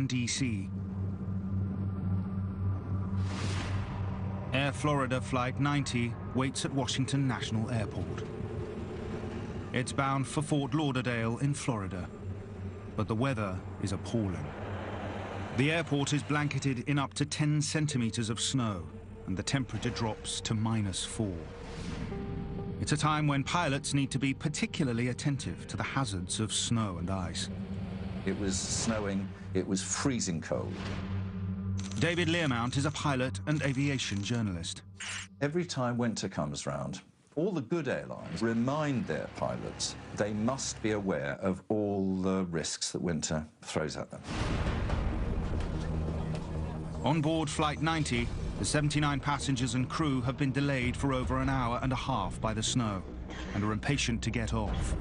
D.C. Air Florida Flight 90 waits at Washington National Airport. It's bound for Fort Lauderdale in Florida, but the weather is appalling. The airport is blanketed in up to 10 centimeters of snow, and the temperature drops to -4. It's a time when pilots need to be particularly attentive to the hazards of snow and ice. It was snowing, it was freezing cold. David Learmount is a pilot and aviation journalist. Every time winter comes round, all the good airlines remind their pilots they must be aware of all the risks that winter throws at them. On board Flight 90, the 79 passengers and crew have been delayed for over an hour and a half by the snow and are impatient to get off.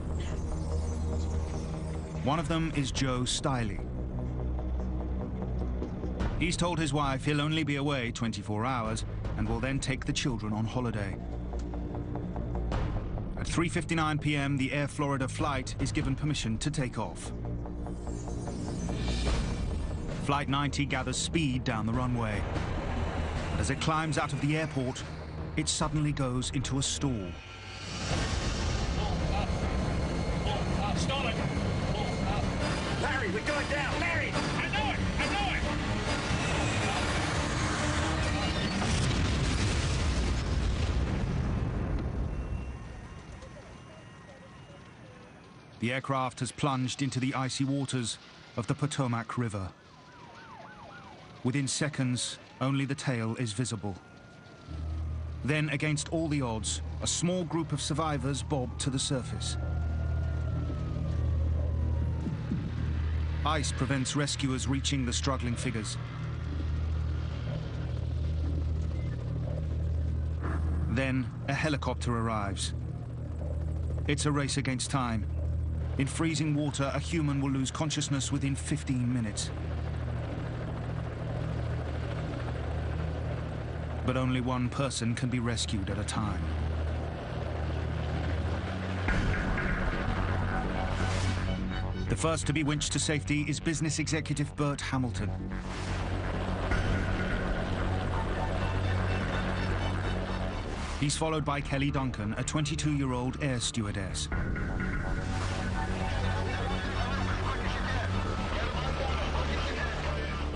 One of them is Joe Stiley. He's told his wife he'll only be away 24 hours and will then take the children on holiday. At 3:59 p.m., the Air Florida flight is given permission to take off. Flight 90 gathers speed down the runway. As it climbs out of the airport, it suddenly goes into a stall. Stall it! Larry, we're going down! Larry! I know it! I know it! The aircraft has plunged into the icy waters of the Potomac River. Within seconds, only the tail is visible. Then, against all the odds, a small group of survivors bob to the surface. Ice prevents rescuers reaching the struggling figures. Then, a helicopter arrives. It's a race against time. In freezing water, a human will lose consciousness within 15 minutes. But only one person can be rescued at a time. The first to be winched to safety is business executive Bert Hamilton. He's followed by Kelly Duncan, a 22-year-old air stewardess.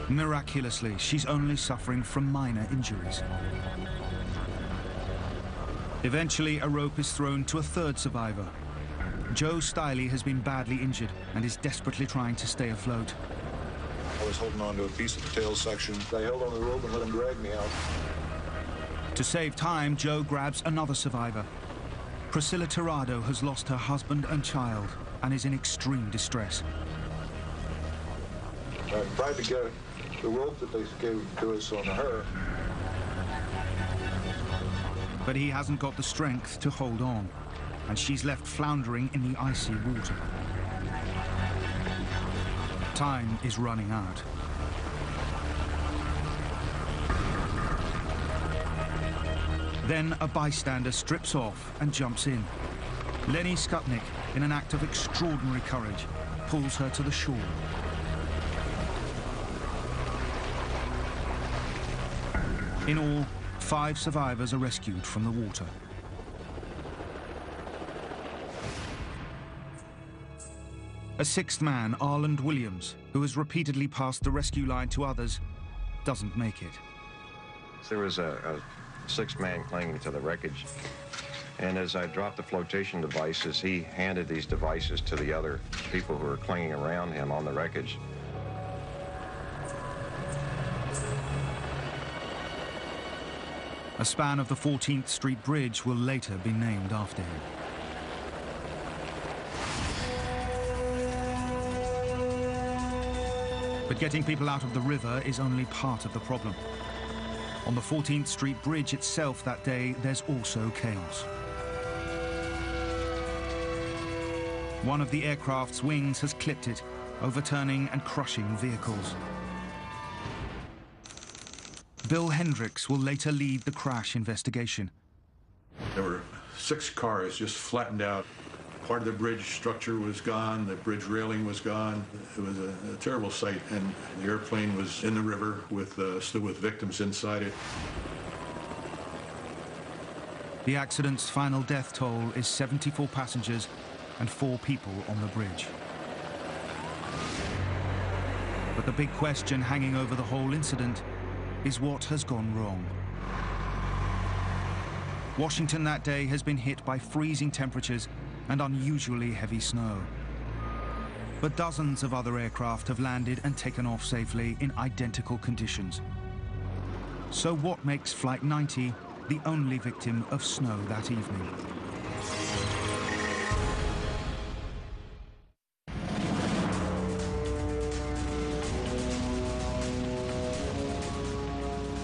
Miraculously, she's only suffering from minor injuries. Eventually, a rope is thrown to a third survivor. Joe Stiley has been badly injured and is desperately trying to stay afloat. I was holding on to a piece of the tail section. I held on the rope and let him drag me out. To save time, Joe grabs another survivor. Priscilla Tirado has lost her husband and child and is in extreme distress. I tried to get the rope that they gave to us on her. But he hasn't got the strength to hold on, and she's left floundering in the icy water. Time is running out. Then a bystander strips off and jumps in. Lenny Skutnik, in an act of extraordinary courage, pulls her to the shore. In all, 5 survivors are rescued from the water. A 6th man, Arland Williams, who has repeatedly passed the rescue line to others, doesn't make it. There was a 6th man clinging to the wreckage, and as I dropped the flotation devices, he handed these devices to the other people who were clinging around him on the wreckage. A span of the 14th Street Bridge will later be named after him. But getting people out of the river is only part of the problem. On the 14th Street Bridge itself that day, there's also chaos. One of the aircraft's wings has clipped it, overturning and crushing vehicles. Bill Hendricks will later lead the crash investigation. There were 6 cars just flattened out Part of the bridge structure was gone, the bridge railing was gone. It was a terrible sight, and the airplane was in the river still with victims inside it. The accident's final death toll is 74 passengers and 4 people on the bridge. But the big question hanging over the whole incident is what has gone wrong. Washington that day has been hit by freezing temperatures and unusually heavy snow. But dozens of other aircraft have landed and taken off safely in identical conditions. So what makes Flight 90 the only victim of snow that evening?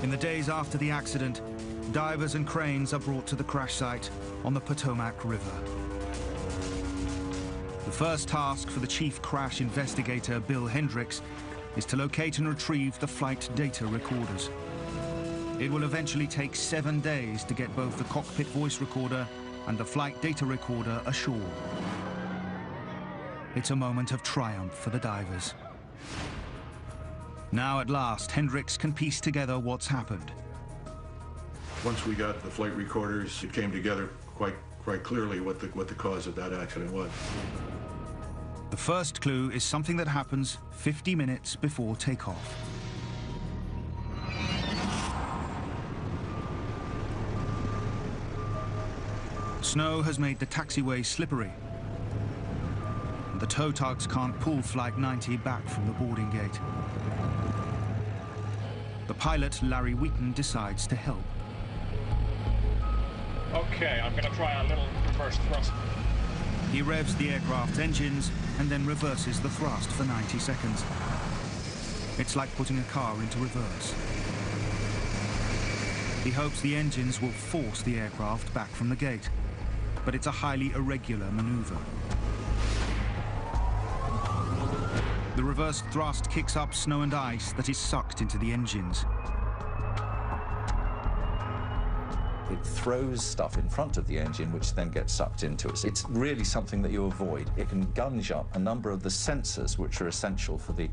In the days after the accident, divers and cranes are brought to the crash site on the Potomac River. The first task for the chief crash investigator, Bill Hendricks, is to locate and retrieve the flight data recorders. It will eventually take 7 days to get both the cockpit voice recorder and the flight data recorder ashore. It's a moment of triumph for the divers. Now, at last, Hendricks can piece together what's happened. Once we got the flight recorders, it came together quite clearly what the cause of that accident was. The first clue is something that happens 50 minutes before takeoff. Snow has made the taxiway slippery, and the tow tugs can't pull Flight 90 back from the boarding gate. The pilot, Larry Wheaton, decides to help. Okay, I'm gonna try a little reverse thrust. He revs the aircraft's engines and then reverses the thrust for 90 seconds. It's like putting a car into reverse. He hopes the engines will force the aircraft back from the gate, but it's a highly irregular maneuver. The reversed thrust kicks up snow and ice that is sucked into the engines. It throws stuff in front of the engine, which then gets sucked into it. It's really something that you avoid. It can gunge up a number of the sensors which are essential for the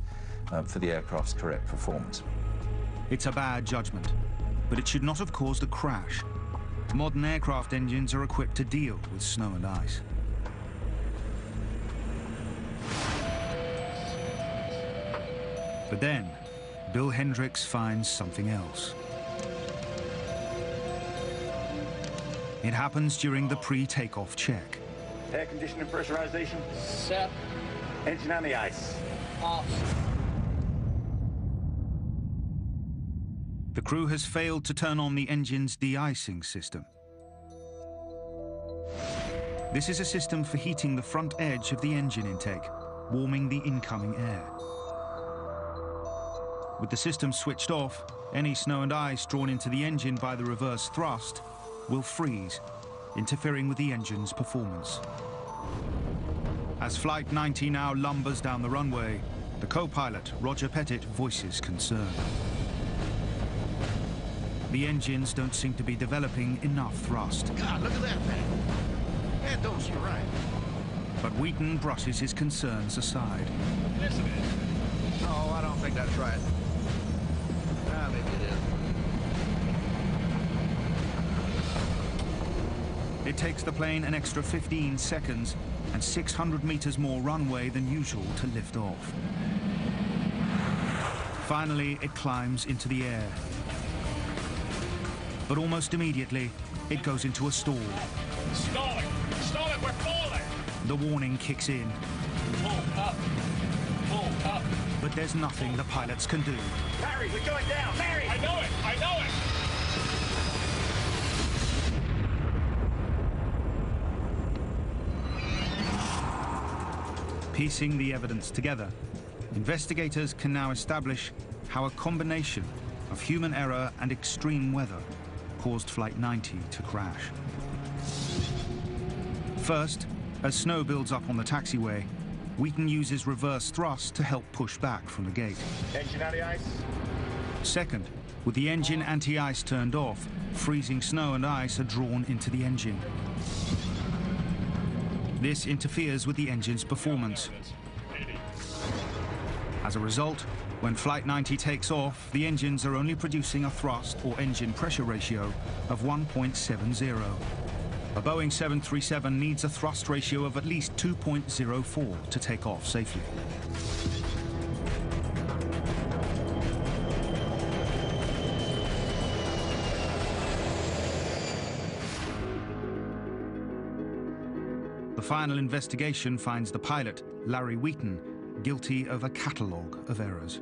aircraft's correct performance. It's a bad judgment, but it should not have caused a crash. Modern aircraft engines are equipped to deal with snow and ice. But then, Bill Hendricks finds something else. It happens during the pre-takeoff check. Air conditioning pressurization. Set. Engine on the ice. Off. The crew has failed to turn on the engine's de-icing system. This is a system for heating the front edge of the engine intake, warming the incoming air. With the system switched off, any snow and ice drawn into the engine by the reverse thrust will freeze, interfering with the engine's performance. As Flight 90 now lumbers down the runway, the co-pilot, Roger Pettit, voices concern. The engines don't seem to be developing enough thrust. God, look at that thing. That don't seem right. But Wheaton brushes his concerns aside. Yes, it is. No, I don't think that's right. Maybe it is. It takes the plane an extra 15 seconds and 600 meters more runway than usual to lift off. Finally, it climbs into the air. But almost immediately, it goes into a stall. Stalling! Stalling! We're falling! The warning kicks in. Pull up! Pull up! But there's nothing the pilots can do. Larry, we're going down! Larry! I know it! I know it! Piecing the evidence together, investigators can now establish how a combination of human error and extreme weather caused Flight 90 to crash. First, as snow builds up on the taxiway, Wheaton uses reverse thrust to help push back from the gate. Engine on the ice. Second, with the engine anti-ice turned off, freezing snow and ice are drawn into the engine. This interferes with the engine's performance. As a result, when Flight 90 takes off, the engines are only producing a thrust or engine pressure ratio of 1.70. A Boeing 737 needs a thrust ratio of at least 2.04 to take off safely. The final investigation finds the pilot, Larry Wheaton, guilty of a catalogue of errors.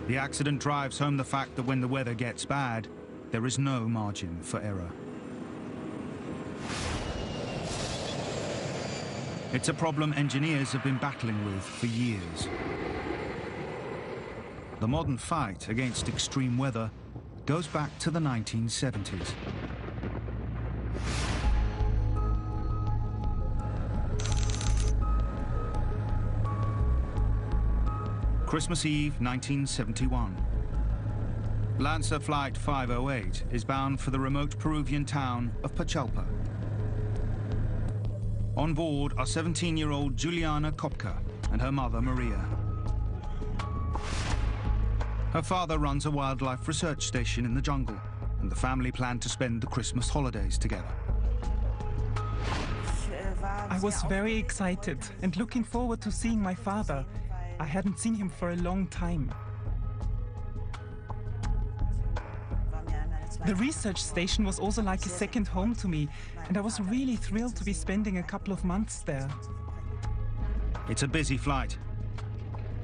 The accident drives home the fact that when the weather gets bad, there is no margin for error. It's a problem engineers have been battling with for years. The modern fight against extreme weather goes back to the 1970s. Christmas Eve, 1971. Lancer Flight 508 is bound for the remote Peruvian town of Pachalpa. On board are 17-year-old Juliana Kopka and her mother, Maria. Her father runs a wildlife research station in the jungle, and the family plan to spend the Christmas holidays together. I was very excited and looking forward to seeing my father. I hadn't seen him for a long time. The research station was also like a second home to me, and I was really thrilled to be spending a couple of months there. It's a busy flight.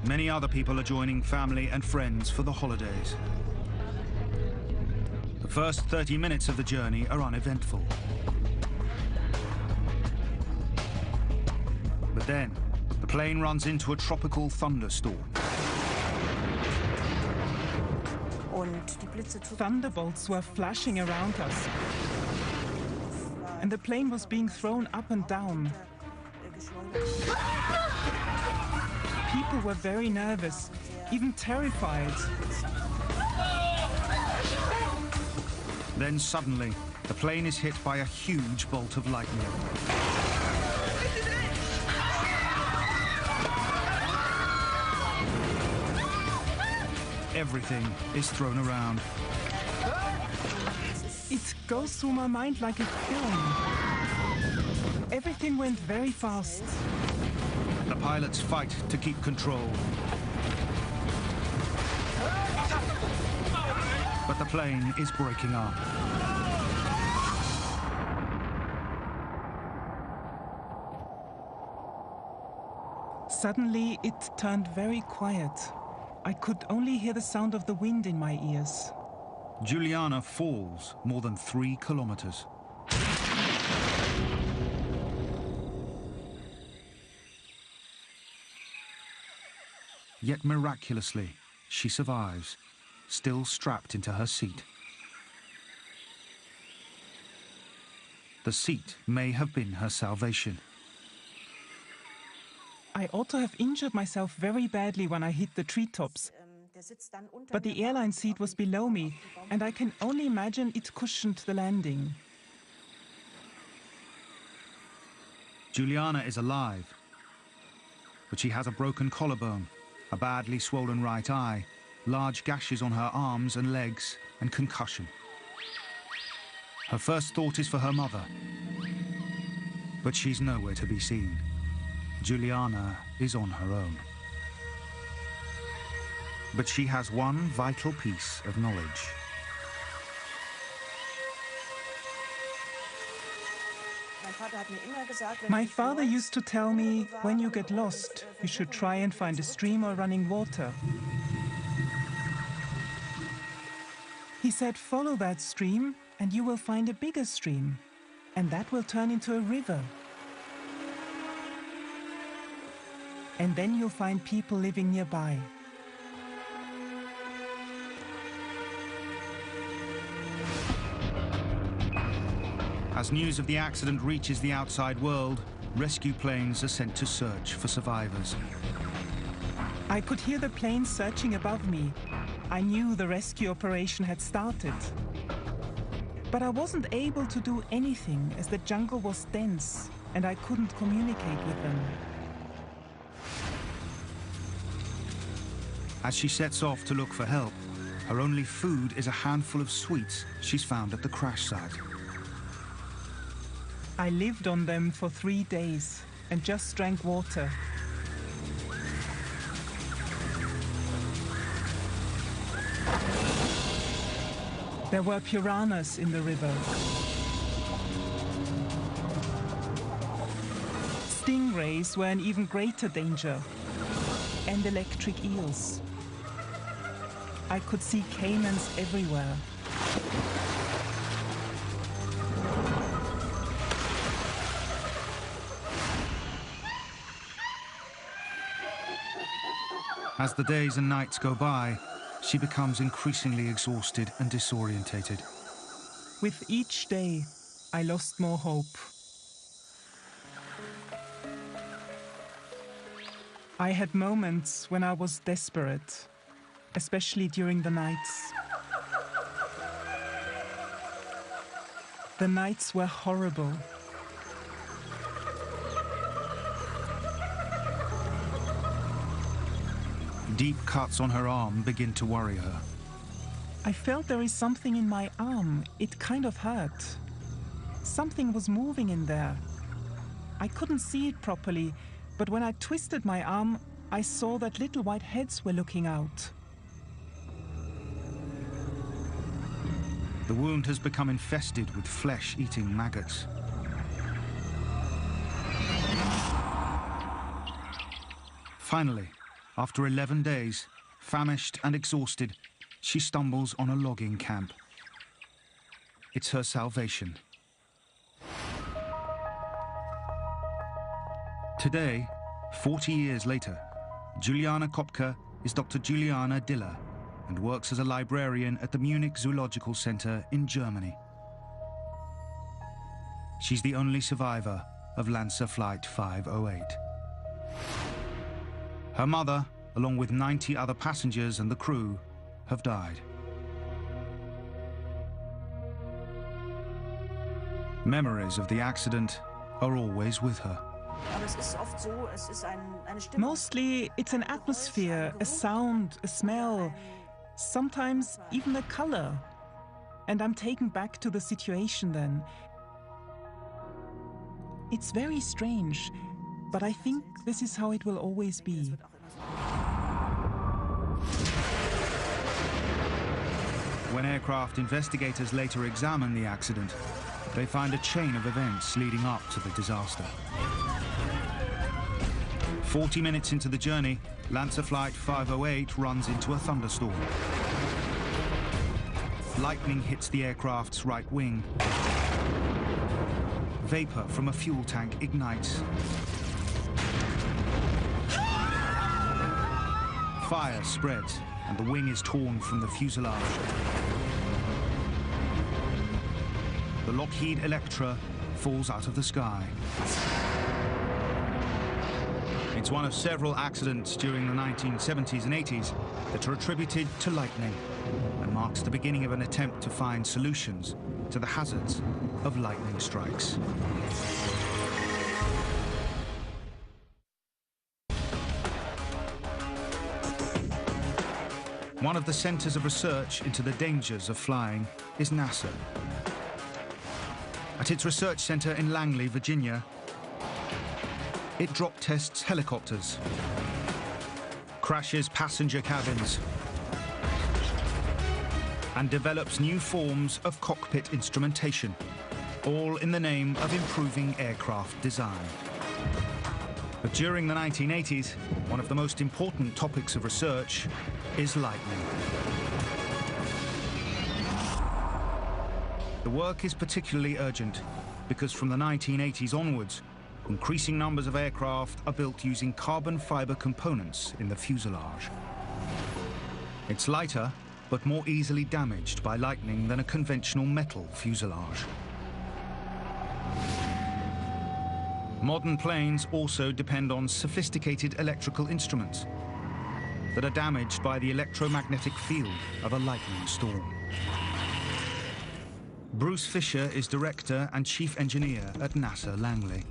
Many other people are joining family and friends for the holidays. The first 30 minutes of the journey are uneventful. But then, the plane runs into a tropical thunderstorm. Thunderbolts were flashing around us, and the plane was being thrown up and down. People were very nervous, even terrified. Then suddenly, the plane is hit by a huge bolt of lightning. Everything is thrown around. It goes through my mind like a film. Everything went very fast. The pilots fight to keep control. But the plane is breaking up. Suddenly, it turned very quiet. I could only hear the sound of the wind in my ears. Juliana falls more than 3 kilometers. Yet miraculously, she survives, still strapped into her seat. The seat may have been her salvation. I ought to have injured myself very badly when I hit the treetops. But the airline seat was below me, and I can only imagine it cushioned the landing. Juliana is alive, but she has a broken collarbone, a badly swollen right eye, large gashes on her arms and legs, and concussion. Her first thought is for her mother, but she's nowhere to be seen. Juliana is on her own. But she has one vital piece of knowledge. My father used to tell me, when you get lost, you should try and find a stream or running water. He said, follow that stream and you will find a bigger stream, and that will turn into a river. And then you'll find people living nearby. As news of the accident reaches the outside world, rescue planes are sent to search for survivors. I could hear the planes searching above me. I knew the rescue operation had started. But I wasn't able to do anything as the jungle was dense and I couldn't communicate with them. As she sets off to look for help, her only food is a handful of sweets she's found at the crash site. I lived on them for 3 days and just drank water. There were piranhas in the river. Stingrays were an even greater danger, and electric eels. I could see caimans everywhere. As the days and nights go by, she becomes increasingly exhausted and disorientated. With each day, I lost more hope. I had moments when I was desperate, especially during the nights. The nights were horrible. Deep cuts on her arm begin to worry her. I felt there is something in my arm. It kind of hurt. Something was moving in there. I couldn't see it properly, but when I twisted my arm, I saw that little white heads were looking out. The wound has become infested with flesh-eating maggots. Finally, after 11 days, famished and exhausted, she stumbles on a logging camp. It's her salvation. Today, 40 years later, Juliana Kopka is Dr. Juliana Diller and works as a librarian at the Munich Zoological Center in Germany. She's the only survivor of Lancer Flight 508. Her mother, along with 90 other passengers and the crew, have died. Memories of the accident are always with her. Mostly, it's an atmosphere, a sound, a smell, sometimes even a color. And I'm taken back to the situation then. It's very strange, but I think this is how it will always be. When aircraft investigators later examine the accident, they find a chain of events leading up to the disaster. 40 minutes into the journey, Lancer Flight 508 runs into a thunderstorm. Lightning hits the aircraft's right wing. Vapor from a fuel tank ignites. Fire spreads, and the wing is torn from the fuselage. The Lockheed Electra falls out of the sky. It's one of several accidents during the 1970s and 80s that are attributed to lightning and marks the beginning of an attempt to find solutions to the hazards of lightning strikes. One of the centers of research into the dangers of flying is NASA. At its research center in Langley, Virginia, it drop tests helicopters, crashes passenger cabins, and develops new forms of cockpit instrumentation, all in the name of improving aircraft design. But during the 1980s, one of the most important topics of research is lightning. The work is particularly urgent because from the 1980s onwards, increasing numbers of aircraft are built using carbon fiber components in the fuselage. It's lighter, but more easily damaged by lightning than a conventional metal fuselage. Modern planes also depend on sophisticated electrical instruments that are damaged by the electromagnetic field of a lightning storm. Bruce Fisher is director and chief engineer at NASA Langley.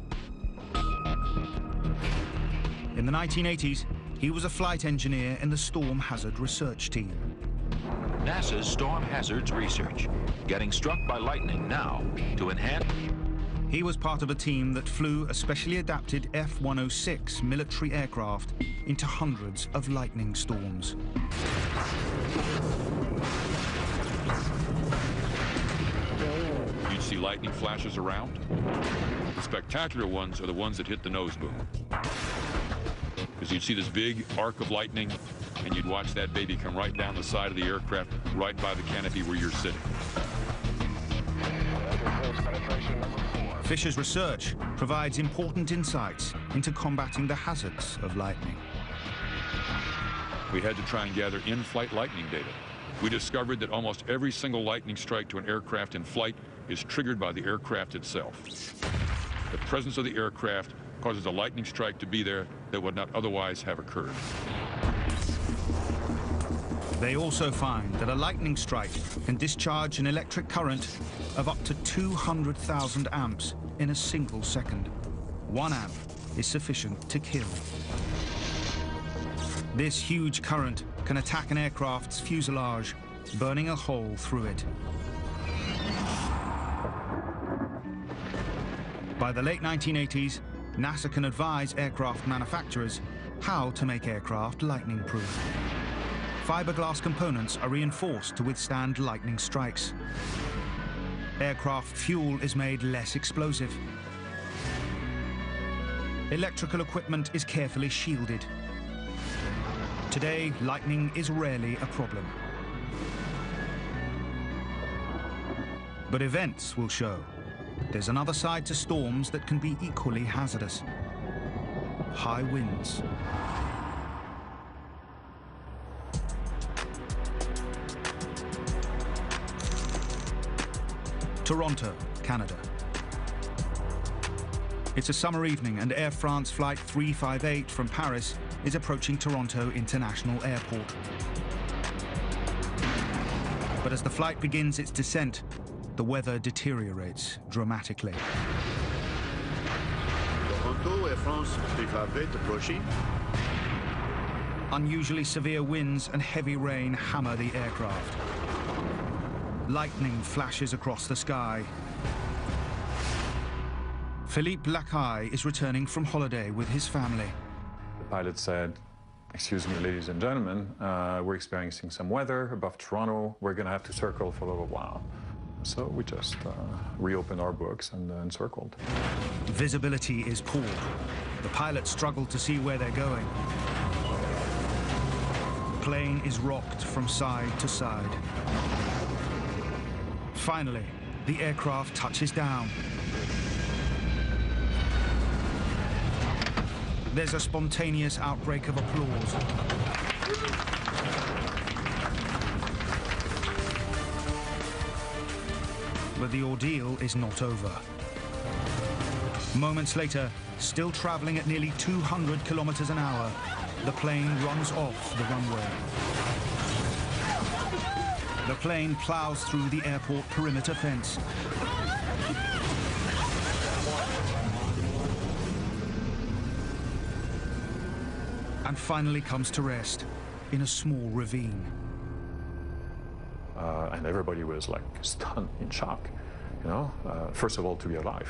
In the 1980s, he was a flight engineer in the Storm Hazard Research Team. NASA's Storm Hazards Research, getting struck by lightning now to enhance. He was part of a team that flew a specially adapted F-106 military aircraft into hundreds of lightning storms. You'd see lightning flashes around. The spectacular ones are the ones that hit the nose boom. Because you'd see this big arc of lightning, and you'd watch that baby come right down the side of the aircraft, right by the canopy where you're sitting. Fisher's research provides important insights into combating the hazards of lightning. We had to try and gather in-flight lightning data. We discovered that almost every single lightning strike to an aircraft in flight is triggered by the aircraft itself. The presence of the aircraft causes a lightning strike to be there that would not otherwise have occurred. They also find that a lightning strike can discharge an electric current of up to 200,000 amps in a single second. 1 amp is sufficient to kill. This huge current can attack an aircraft's fuselage, burning a hole through it. By the late 1980s, NASA can advise aircraft manufacturers how to make aircraft lightning-proof. Fiberglass components are reinforced to withstand lightning strikes. Aircraft fuel is made less explosive. Electrical equipment is carefully shielded. Today, lightning is rarely a problem. But events will show there's another side to storms that can be equally hazardous. High winds. Toronto, Canada. It's a summer evening and Air France Flight 358 from Paris is approaching Toronto International Airport. But as the flight begins its descent, the weather deteriorates dramatically. Toronto, Air France 358 approaching. Unusually severe winds and heavy rain hammer the aircraft. Lightning flashes across the sky. Philippe Lacaille is returning from holiday with his family. The pilot said, "Excuse me, ladies and gentlemen, we're experiencing some weather above Toronto. We're going to have to circle for a little while." So we just reopened our books and circled. Visibility is poor. The pilots struggle to see where they're going. The plane is rocked from side to side. Finally, the aircraft touches down. There's a spontaneous outbreak of applause. But the ordeal is not over. Moments later, still traveling at nearly 200 kilometers an hour, the plane runs off the runway. The plane plows through the airport perimeter fence. And finally comes to rest in a small ravine. And everybody was like stunned, in shock, you know, first of all to be alive,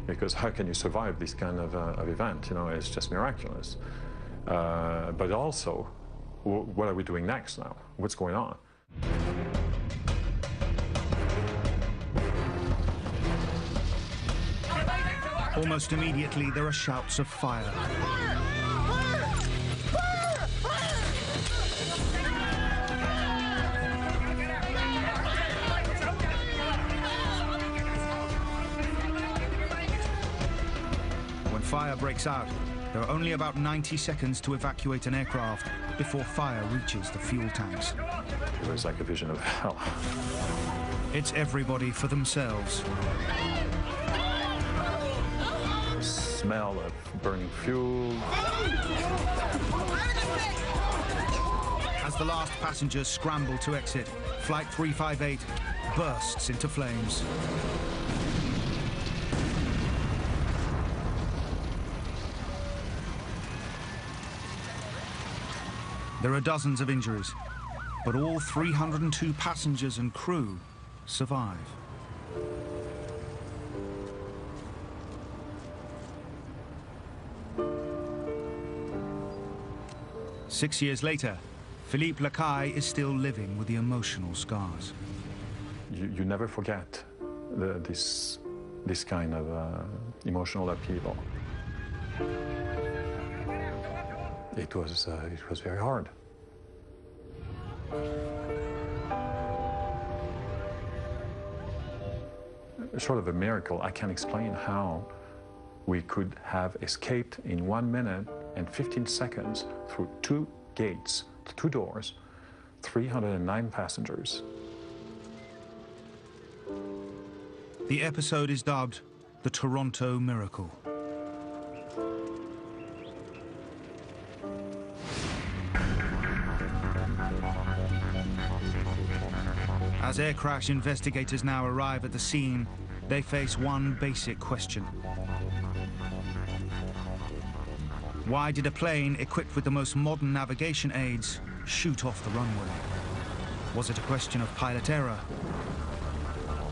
because how can you survive this kind of event, you know, it's just miraculous. But also, what are we doing next now? What's going on? Almost immediately, there are shouts of fire. When fire breaks out, there are only about 90 seconds to evacuate an aircraft before fire reaches the fuel tanks. It was like a vision of hell. It's everybody for themselves. Smell of burning fuel. As the last passengers scramble to exit, Flight 358 bursts into flames. There are dozens of injuries, but all 302 passengers and crew survive. Six years later, Philippe Lacaille is still living with the emotional scars. You never forget this kind of emotional upheaval. It was very hard. Short of a miracle, I can't explain how we could have escaped in 1 minute and 15 seconds through 2 gates, 2 doors, 309 passengers. The episode is dubbed the Toronto Miracle. As air crash investigators now arrive at the scene, they face one basic question. Why did a plane equipped with the most modern navigation aids shoot off the runway? Was it a question of pilot error,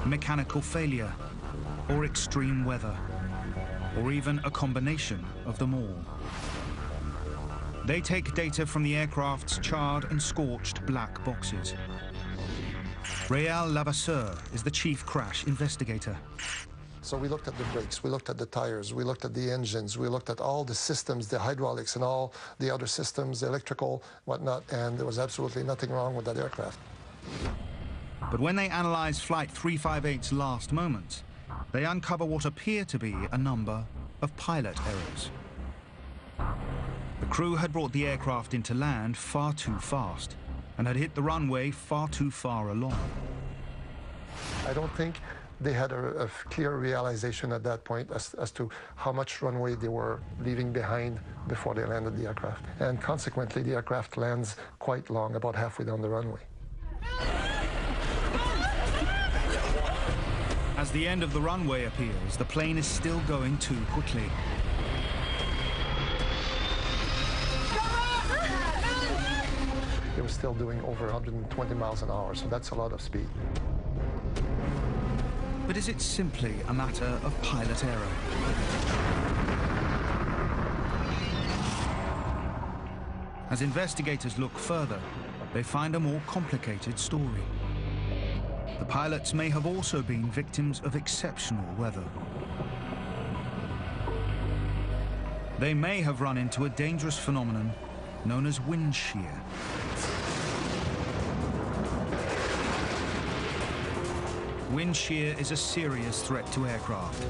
mechanical failure, or extreme weather, or even a combination of them all? They take data from the aircraft's charred and scorched black boxes. Réal Lavasseur is the chief crash investigator. So we looked at the brakes, we looked at the tires, we looked at the engines, we looked at all the systems, the hydraulics and all the other systems, electrical, whatnot, and there was absolutely nothing wrong with that aircraft. But when they analyze Flight 358's last moments, they uncover what appear to be a number of pilot errors. The crew had brought the aircraft into land far too fast and had hit the runway far too far along. I don't think they had a clear realization at that point as to how much runway they were leaving behind before they landed the aircraft. And consequently, the aircraft lands quite long, about halfway down the runway. As the end of the runway appears, the plane is still going too quickly. It was still doing over 120 miles an hour, so that's a lot of speed. But is it simply a matter of pilot error? As investigators look further, they find a more complicated story. The pilots may have also been victims of exceptional weather. They may have run into a dangerous phenomenon known as wind shear. Wind shear is a serious threat to aircraft.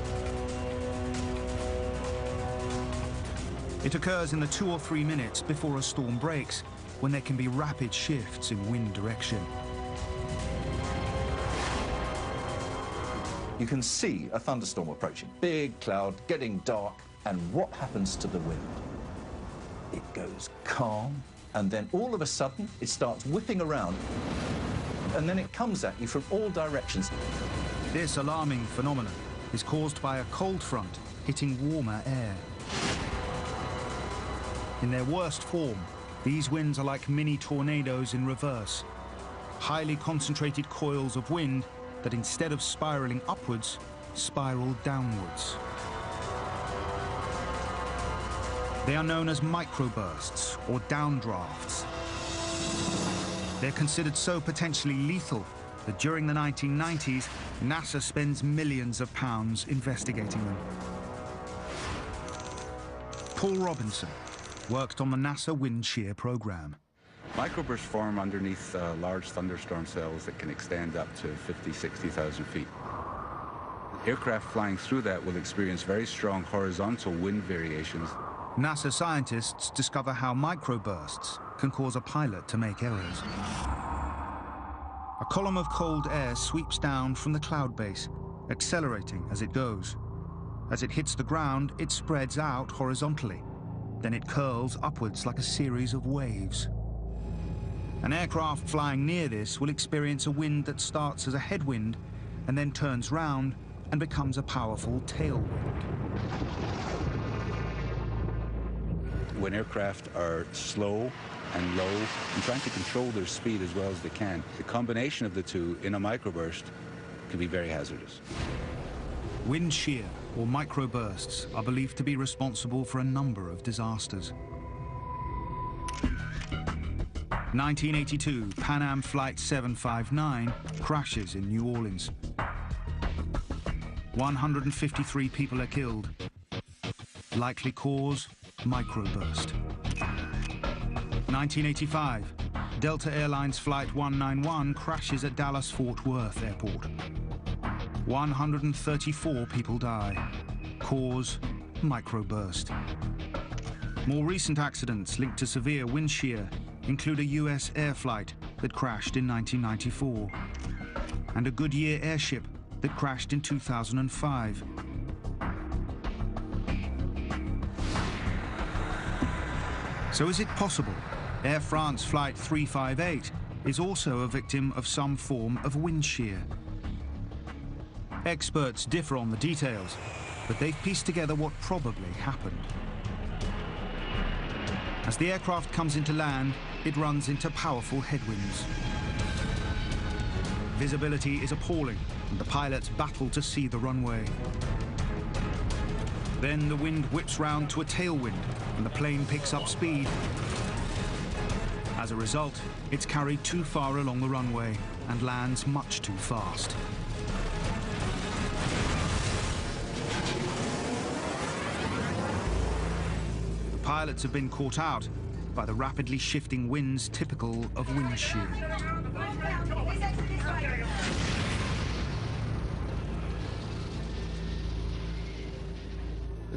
It occurs in the 2 or 3 minutes before a storm breaks, when there can be rapid shifts in wind direction. You can see a thunderstorm approaching. Big cloud, getting dark, and what happens to the wind? It goes calm, and then all of a sudden, it starts whipping around, and then it comes at you from all directions. This alarming phenomenon is caused by a cold front hitting warmer air. In their worst form, these winds are like mini tornadoes in reverse. Highly concentrated coils of wind that instead of spiraling upwards, spiral downwards. They are known as microbursts or downdrafts. They're considered so potentially lethal that during the 1990s, NASA spends millions of pounds investigating them. Paul Robinson worked on the NASA wind shear program. Microbursts form underneath large thunderstorm cells that can extend up to 50, 60,000 feet. Aircraft flying through that will experience very strong horizontal wind variations. NASA scientists discover how microbursts can cause a pilot to make errors. A column of cold air sweeps down from the cloud base, accelerating as it goes. As it hits the ground, it spreads out horizontally. Then it curls upwards like a series of waves. An aircraft flying near this will experience a wind that starts as a headwind and then turns round and becomes a powerful tailwind. When aircraft are slow and low and trying to control their speed as well as they can, the combination of the two in a microburst can be very hazardous. Wind shear, or microbursts, are believed to be responsible for a number of disasters. 1982, Pan Am Flight 759 crashes in New Orleans. 153 people are killed. Likely cause, microburst. 1985, Delta Airlines Flight 191 crashes at Dallas-Fort Worth Airport. 134 people die. Cause, microburst. More recent accidents linked to severe wind shear include a US air flight that crashed in 1994 and a Goodyear airship that crashed in 2005. So is it possible Air France Flight 358 is also a victim of some form of wind shear? Experts differ on the details, but they've pieced together what probably happened. As the aircraft comes into land, it runs into powerful headwinds. Visibility is appalling, and the pilots battle to see the runway. Then the wind whips round to a tailwind, and the plane picks up speed. As a result, it's carried too far along the runway and lands much too fast. The pilots have been caught out by the rapidly shifting winds typical of wind shear.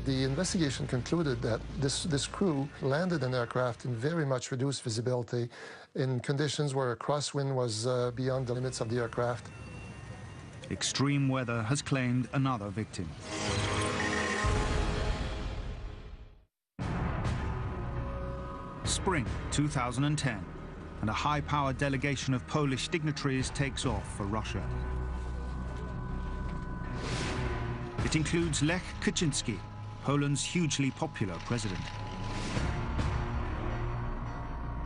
The investigation concluded that this crew landed an aircraft in very much reduced visibility in conditions where a crosswind was beyond the limits of the aircraft. Extreme weather has claimed another victim. Spring 2010, and a high-powered delegation of Polish dignitaries takes off for Russia. It includes Lech Kaczynski, Poland's hugely popular president.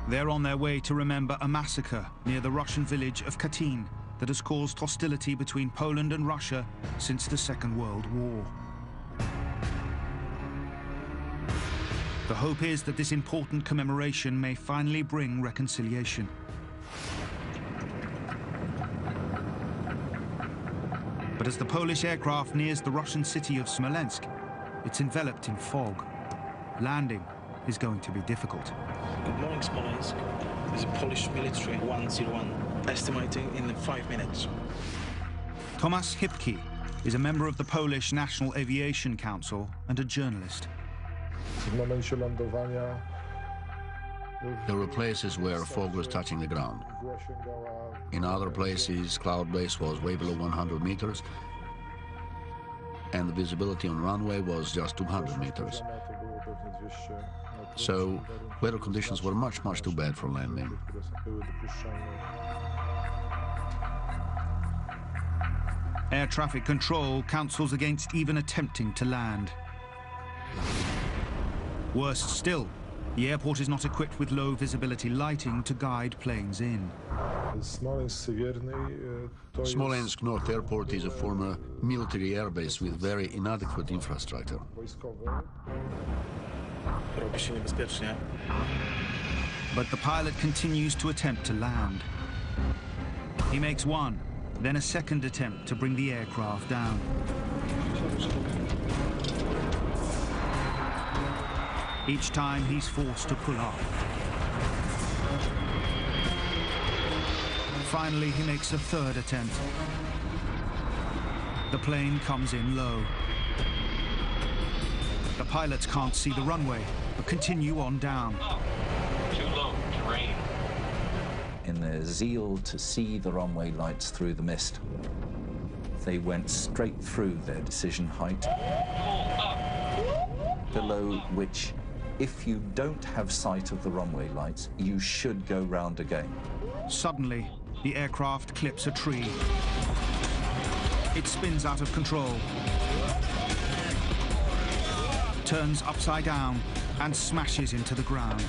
They're on their way to remember a massacre near the Russian village of Katyn that has caused hostility between Poland and Russia since the Second World War. The hope is that this important commemoration may finally bring reconciliation. But as the Polish aircraft nears the Russian city of Smolensk, it's enveloped in fog. Landing is going to be difficult. Good morning, Smolensk. This is Polish military 101, estimating in 5 minutes. Tomasz Hipki is a member of the Polish National Aviation Council and a journalist. There were places where fog was touching the ground. In other places, cloud base was way below 100 meters, and the visibility on runway was just 200 meters. So weather conditions were much too bad for landing. Air traffic control counsels against even attempting to land. Worse still, the airport is not equipped with low visibility lighting to guide planes in. Smolensk North Airport is a former military airbase with very inadequate infrastructure. But the pilot continues to attempt to land. He makes one, then a second attempt to bring the aircraft down. Each time he's forced to pull up. Finally, he makes a third attempt. The plane comes in low. The pilots can't see the runway, but continue on down. Too low, terrain. In their zeal to see the runway lights through the mist, they went straight through their decision height, below which if you don't have sight of the runway lights, you should go round again. Suddenly, the aircraft clips a tree. It spins out of control, turns upside down, and smashes into the ground.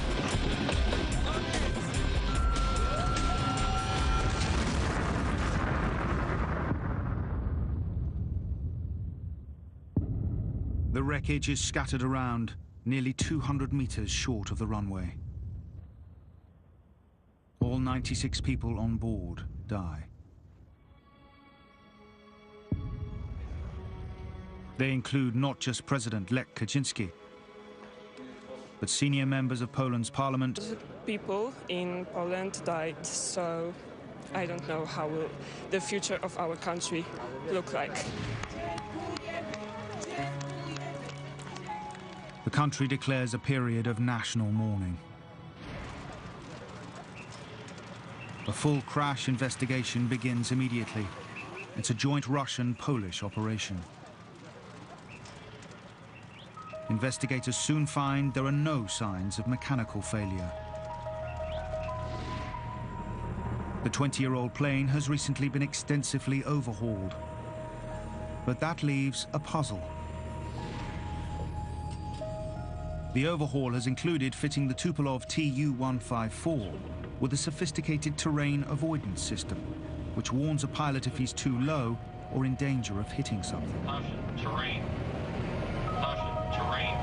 The wreckage is scattered around, nearly 200 meters short of the runway. All 96 people on board die. They include not just President Lech Kaczynski, but senior members of Poland's parliament. People in Poland died, so I don't know how will the future of our country look like. The country declares a period of national mourning. A full crash investigation begins immediately. It's a joint Russian-Polish operation. Investigators soon find there are no signs of mechanical failure. The 20-year-old plane has recently been extensively overhauled. But that leaves a puzzle. The overhaul has included fitting the Tupolev Tu-154 with a sophisticated terrain avoidance system, which warns a pilot if he's too low or in danger of hitting something. Caution, terrain. Caution, terrain.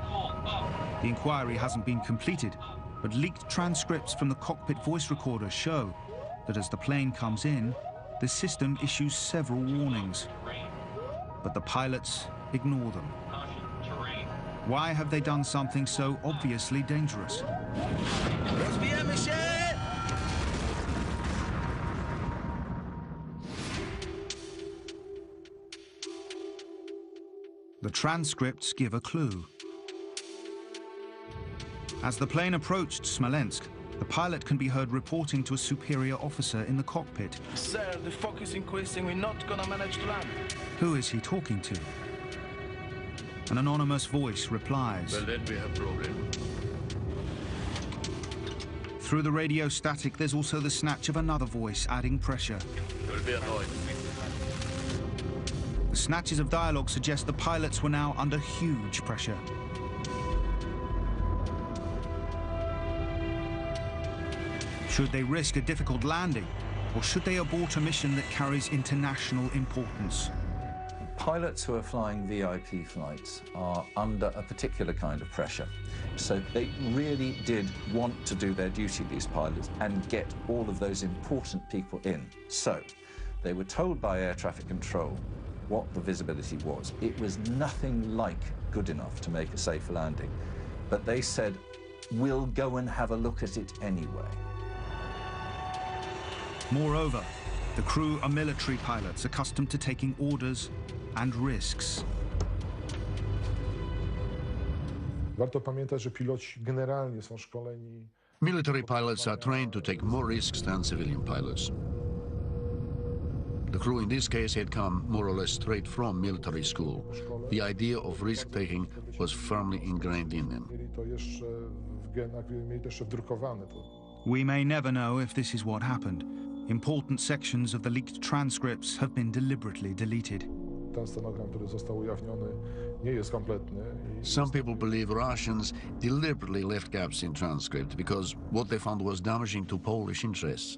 Pull up. The inquiry hasn't been completed, but leaked transcripts from the cockpit voice recorder show that as the plane comes in, the system issues several warnings. But the pilots ignore them. Why have they done something so obviously dangerous? The transcripts give a clue. As the plane approached Smolensk, the pilot can be heard reporting to a superior officer in the cockpit. Sir, the fog is increasing. We're not gonna manage to land. Who is he talking to? An anonymous voice replies. Well, then we have problem. Through the radio static, there's also the snatch of another voice, adding pressure. Will be annoyed. The snatches of dialogue suggest the pilots were now under huge pressure. Should they risk a difficult landing, or should they abort a mission that carries international importance? Pilots who are flying VIP flights are under a particular kind of pressure. So they really did want to do their duty, these pilots, and get all of those important people in. So they were told by air traffic control what the visibility was. It was nothing like good enough to make a safe landing. But they said, we'll go and have a look at it anyway. Moreover, the crew are military pilots accustomed to taking orders and risks. Military pilots are trained to take more risks than civilian pilots. The crew in this case had come more or less straight from military school. The idea of risk-taking was firmly ingrained in them. We may never know if this is what happened. Important sections of the leaked transcripts have been deliberately deleted. Some people believe Russians deliberately left gaps in transcript because what they found was damaging to Polish interests.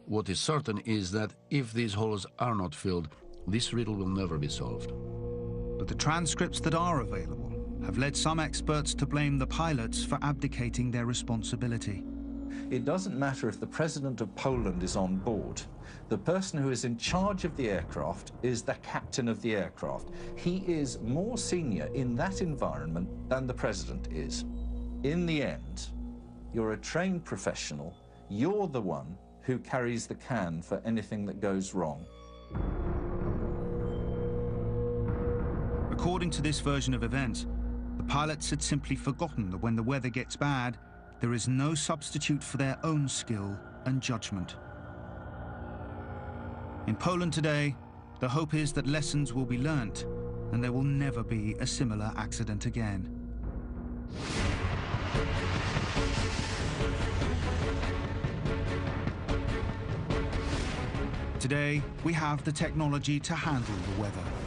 What is certain is that if these holes are not filled, this riddle will never be solved. But the transcripts that are available have led some experts to blame the pilots for abdicating their responsibility. It doesn't matter if the President of Poland is on board. The person who is in charge of the aircraft is the captain of the aircraft. He is more senior in that environment than the President is. In the end, you're a trained professional. You're the one who carries the can for anything that goes wrong. According to this version of events, the pilots had simply forgotten that when the weather gets bad, there is no substitute for their own skill and judgment. In Poland today, the hope is that lessons will be learnt and there will never be a similar accident again. Today, we have the technology to handle the weather.